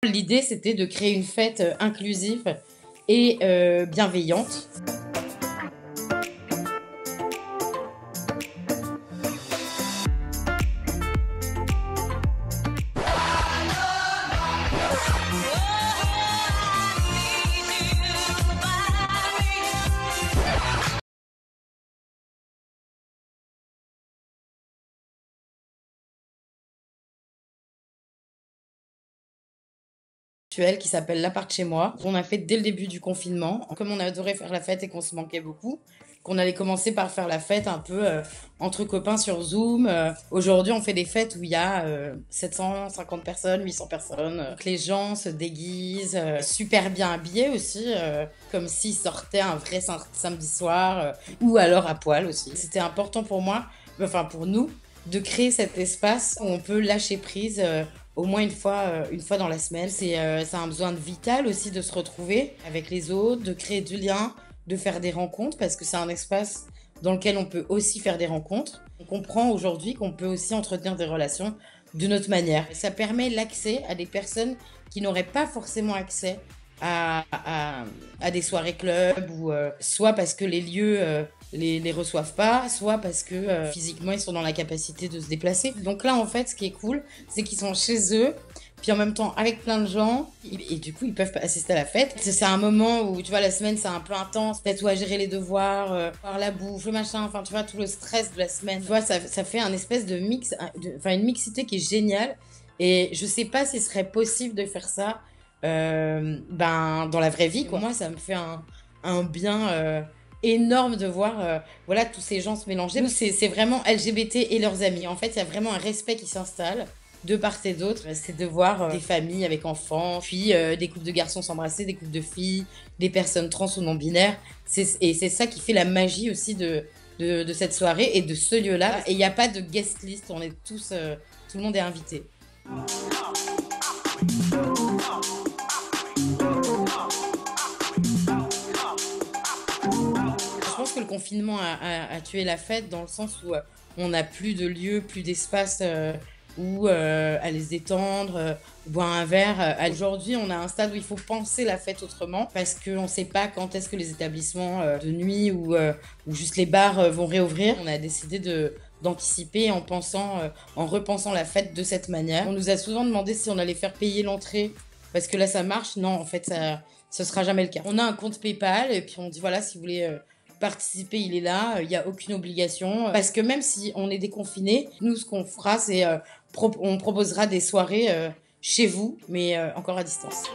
L'idée, c'était de créer une fête inclusive et bienveillante. Qui s'appelle l'appart chez moi, qu'on a fait dès le début du confinement. Comme on adorait faire la fête et qu'on se manquait beaucoup, qu'on allait commencer par faire la fête un peu entre copains sur Zoom. Aujourd'hui, on fait des fêtes où il y a 750 personnes, 800 personnes. Que les gens se déguisent, super bien habillés aussi, comme s'ils sortaient un vrai samedi soir, ou alors à poil aussi. C'était important pour moi, enfin pour nous, de créer cet espace où on peut lâcher prise au moins une fois dans la semaine. C'est un besoin vital aussi de se retrouver avec les autres, de créer du lien, de faire des rencontres, parce que c'est un espace dans lequel on peut aussi faire des rencontres. On comprend aujourd'hui qu'on peut aussi entretenir des relations d'une autre manière. Ça permet l'accès à des personnes qui n'auraient pas forcément accès à des soirées clubs, ou soit parce que les lieux les reçoivent pas, soit parce que physiquement ils sont dans la capacité de se déplacer. Donc là, en fait, ce qui est cool, c'est qu'ils sont chez eux, puis en même temps avec plein de gens, et du coup ils peuvent assister à la fête. C'est un moment où, tu vois, la semaine c'est un peu intense, peut-être où à gérer les devoirs, faire la bouffe, le machin, enfin tu vois, tout le stress de la semaine. Tu vois, ça fait un espèce de mix, enfin une mixité qui est géniale, et je sais pas s'il serait possible de faire ça dans la vraie vie, quoi. Moi, ça me fait un bien énorme de voir voilà, tous ces gens se mélanger. C'est vraiment LGBT et leurs amis. En fait, il y a vraiment un respect qui s'installe de part et d'autre. C'est de voir des familles avec enfants, puis des couples de garçons s'embrasser, des couples de filles, des personnes trans ou non binaires. Et c'est ça qui fait la magie aussi de cette soirée et de ce lieu-là. Et il n'y a pas de guest list, on est tous, tout le monde est invité. Je pense que le confinement a tué la fête, dans le sens où on n'a plus de lieu, plus d'espace où aller se détendre, boire un verre. Aujourd'hui, on a un stade où il faut penser la fête autrement, parce qu'on ne sait pas quand est-ce que les établissements de nuit ou juste les bars vont réouvrir. On a décidé d'anticiper en repensant la fête de cette manière. On nous a souvent demandé si on allait faire payer l'entrée, parce que là ça marche. Non, en fait, ce sera jamais le cas. On a un compte PayPal, et puis on dit voilà, si vous voulez participer, il est là, il n'y a aucune obligation. Parce que même si on est déconfiné, nous, ce qu'on fera, c'est on proposera des soirées chez vous, mais encore à distance.